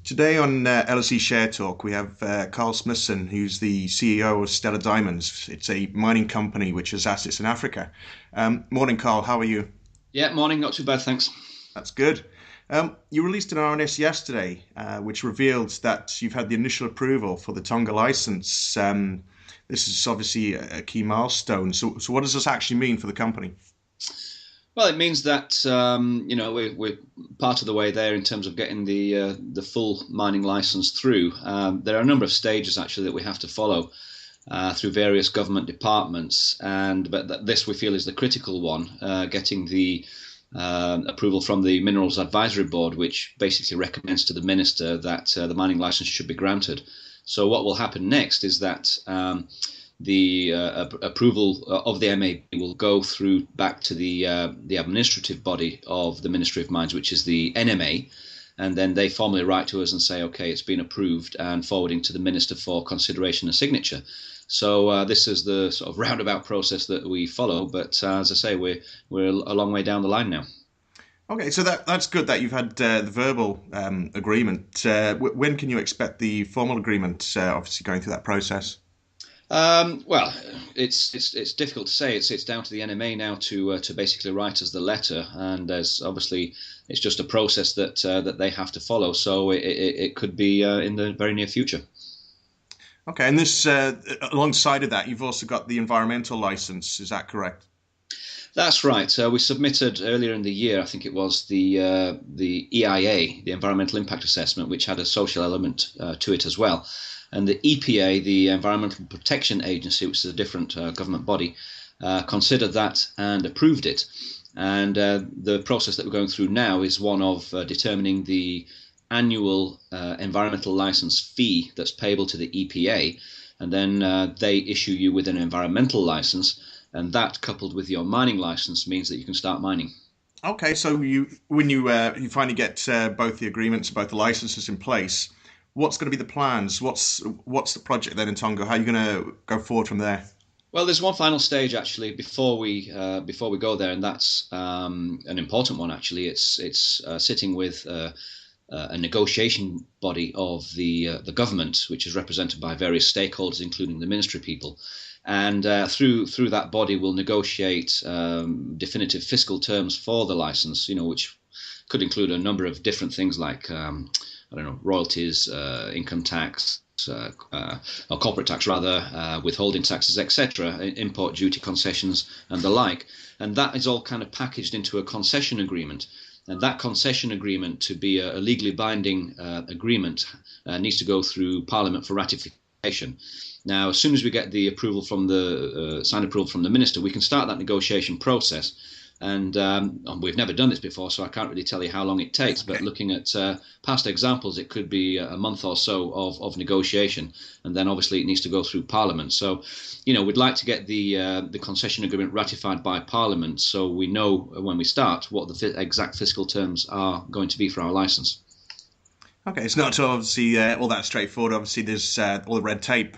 Today on LSE Share Talk, we have Karl Smithson, who's the CEO of STEL Diamonds. It's a mining company which has assets in Africa. Morning, Karl. How are you? Yeah, morning. Not too bad, thanks. That's good. You released an RNS yesterday, which revealed that you've had the initial approval for the Tonga license. This is obviously a key milestone. So what does this actually mean for the company? Well, it means that we're part of the way there in terms of getting the full mining license through. There are a number of stages actually that we have to follow through various government departments, but this we feel is the critical one, getting the approval from the Minerals Advisory Board, which basically recommends to the minister that the mining license should be granted. So what will happen next is that the approval of the MAB will go through back to the administrative body of the Ministry of Mines, which is the NMA, and then they formally write to us and say, okay, it's been approved, and forwarding to the minister for consideration and signature. So this is the sort of roundabout process that we follow, but as I say, we're a long way down the line now. Okay, so that's good that you've had the verbal agreement. When can you expect the formal agreement, obviously going through that process? Well, it's difficult to say. It's down to the NMA now to basically write us the letter, and there's obviously it's just a process that they have to follow. So it could be in the very near future. Okay, and this alongside of that, you've also got the environmental license. Is that correct? That's right. We submitted earlier in the year, I think it was the EIA, the Environmental Impact Assessment, which had a social element to it as well. And the EPA, the Environmental Protection Agency, which is a different government body, considered that and approved it. And the process that we're going through now is one of determining the annual environmental license fee that's payable to the EPA. And then they issue you with an environmental license. And that, coupled with your mining license, means that you can start mining. Okay, so when you finally get both the agreements, both the licenses in place, what's going to be the plans? What's the project then in Tonga? How are you going to go forward from there? Well, there's one final stage actually before we go there, and that's an important one actually. It's sitting with a negotiation body of the government, which is represented by various stakeholders, including the ministry people. And through that body, we'll negotiate definitive fiscal terms for the license, which could include a number of different things like royalties, income tax, or corporate tax rather, withholding taxes, etc., import duty concessions and the like. And that is all kind of packaged into a concession agreement. And that concession agreement, to be a legally binding agreement, needs to go through Parliament for ratification. Now, as soon as we get the approval from the signed approval from the minister, we can start that negotiation process. And we've never done this before, so I can't really tell you how long it takes. But looking at past examples, it could be a month or so of negotiation, and then obviously it needs to go through Parliament. So, we'd like to get the concession agreement ratified by Parliament, so we know when we start what the exact fiscal terms are going to be for our license. Okay, it's not obviously all that straightforward. Obviously, there's all the red tape.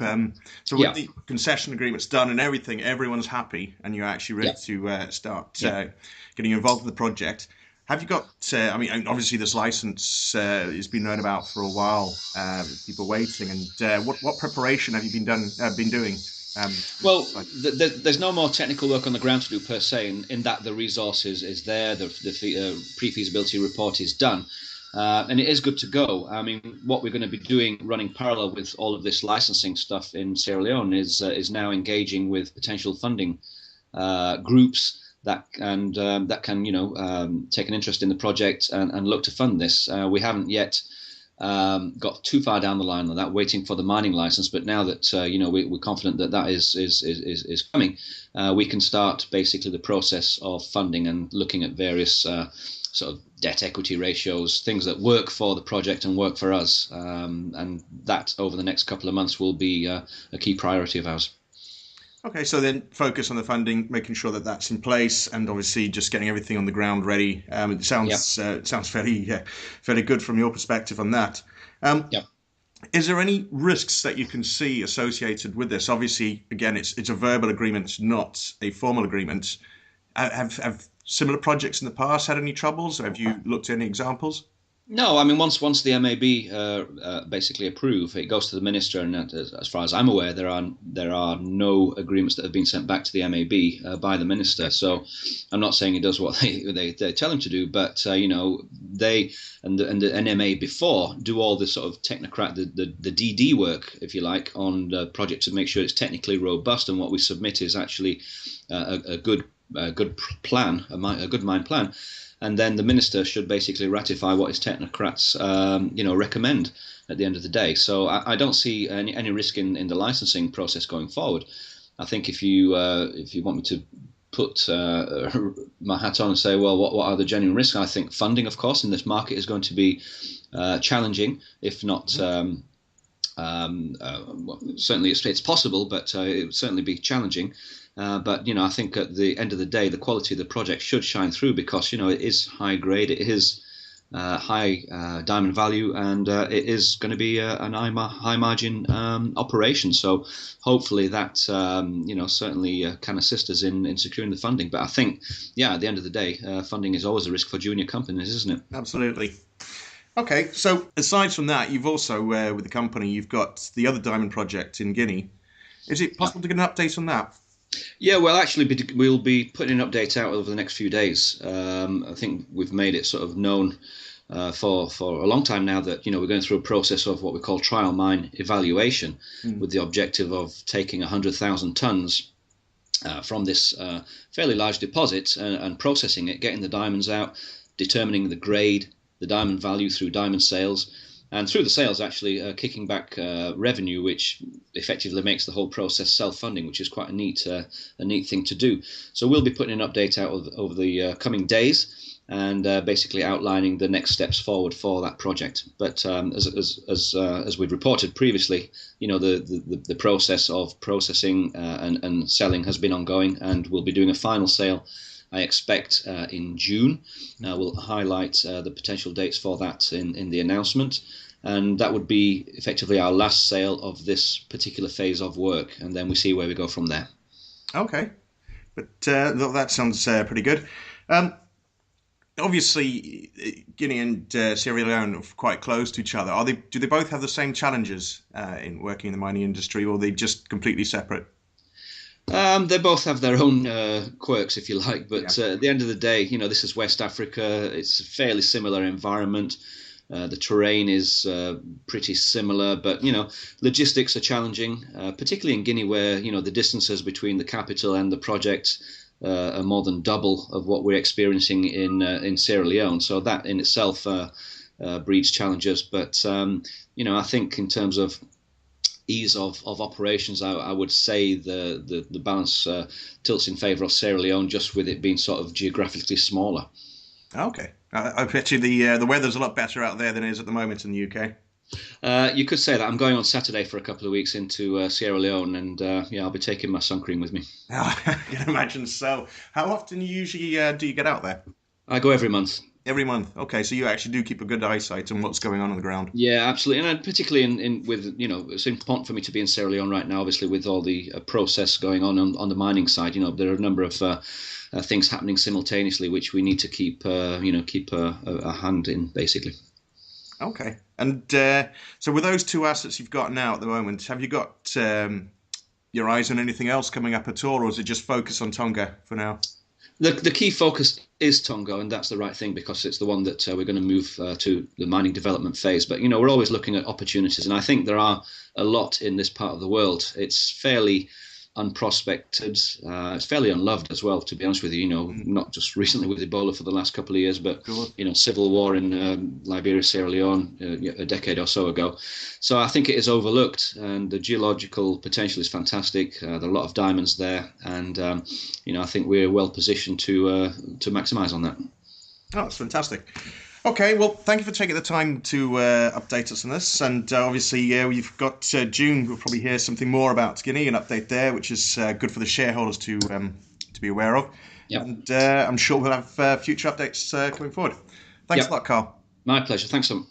So when the concession agreement's done and everything, everyone's happy, and you're actually ready to start getting involved with the project. Have you got? Obviously, this license has been known about for a while. People waiting, and what preparation have you been doing? Well, there's no more technical work on the ground to do per se. In that the resource is there, the pre-feasibility report is done. And it is good to go. I mean, what we're going to be doing, running parallel with all of this licensing stuff in Sierra Leone, is now engaging with potential funding groups that can take an interest in the project and look to fund this. We haven't yet got too far down the line on that, waiting for the mining license. But now that we're confident that is coming, we can start basically the process of funding and looking at various sort of debt equity ratios, things that work for the project and work for us, and that over the next couple of months will be a key priority of ours. Okay, so then focus on the funding, making sure that that's in place, and obviously just getting everything on the ground ready. It sounds fairly good from your perspective on that. Is there any risks that you can see associated with this? Obviously, again, it's a verbal agreement, not a formal agreement. Have similar projects in the past had any troubles? Have you looked at any examples? No, I mean once the MAB basically approve, it goes to the minister, and as far as I'm aware, there are no agreements that have been sent back to the MAB by the minister. So I'm not saying he does what they tell him to do, but they and the NMA before do all the sort of technocrat the DD work, if you like, on the project to make sure it's technically robust, and what we submit is actually a good plan, a good mine plan. And then the minister should basically ratify what his technocrats, recommend at the end of the day. So I don't see any risk in the licensing process going forward. I think if you want me to put my hat on and say, well, what are the genuine risks? I think funding, of course, in this market is going to be challenging, if not. Certainly it's possible, but it would certainly be challenging. But I think at the end of the day, the quality of the project should shine through because it is high grade, it is high diamond value, and it is going to be an high margin operation. So hopefully that certainly can assist us in securing the funding. But I think, at the end of the day, funding is always a risk for junior companies, isn't it? Absolutely. Okay, so aside from that, you've also with the company, you've got the other diamond project in Guinea. Is it possible to get an update on that? Yeah, well, actually, we'll be putting an update out over the next few days. I think we've made it sort of known for a long time now that we're going through a process of what we call trial mine evaluation, with the objective of taking 100,000 tons from this fairly large deposit and processing it, getting the diamonds out, determining the grade, the diamond value through diamond sales. And through the sales, actually kicking back revenue, which effectively makes the whole process self-funding, which is quite a neat thing to do. So we'll be putting an update out over the coming days, and basically outlining the next steps forward for that project. But as we've reported previously, the process of processing and selling has been ongoing, and we'll be doing a final sale, I expect, in June. We'll highlight the potential dates for that in the announcement. And that would be effectively our last sale of this particular phase of work. And then we see where we go from there. Okay. But that sounds pretty good. Obviously, Guinea and Sierra Leone are quite close to each other. Do they both have the same challenges in working in the mining industry, or are they just completely separate? They both have their own quirks, if you like, but at the end of the day, this is West Africa. It's a fairly similar environment. The terrain is pretty similar, but logistics are challenging, particularly in Guinea, where the distances between the capital and the project are more than double of what we're experiencing in Sierra Leone. So that in itself breeds challenges. But I think in terms of ease of operations, I would say the balance tilts in favour of Sierra Leone, just with it being sort of geographically smaller. Okay. I bet you the weather's a lot better out there than it is at the moment in the UK. You could say that. I'm going on Saturday for a couple of weeks into Sierra Leone, and I'll be taking my sun cream with me. I can imagine so. How often usually do you get out there? I go every month. Every month. Okay, so you actually do keep a good eyesight on what's going on the ground. Yeah, absolutely, and particularly with it's important for me to be in Sierra Leone right now. Obviously, with all the process going on the mining side, there are a number of things happening simultaneously, which we need to keep a hand in, basically. Okay, and so with those two assets you've got now at the moment, have you got your eyes on anything else coming up at all, or is it just focus on Tonga for now? The key focus is Tonga, and that's the right thing because it's the one that we're going to move to the mining development phase. But, we're always looking at opportunities, and I think there are a lot in this part of the world. It's fairly unprospected. It's fairly unloved as well, to be honest with you. Not just recently with Ebola for the last couple of years, but civil war in Liberia, Sierra Leone a decade or so ago. So I think it is overlooked, and the geological potential is fantastic. There are a lot of diamonds there, and I think we're well positioned to maximise on that. Oh, that's fantastic. Okay, well, thank you for taking the time to update us on this. And obviously, we've got June. We'll probably hear something more about Guinea, an update there, which is good for the shareholders to be aware of. Yep. And I'm sure we'll have future updates coming forward. Thanks a lot, Karl. My pleasure. Thanks so much.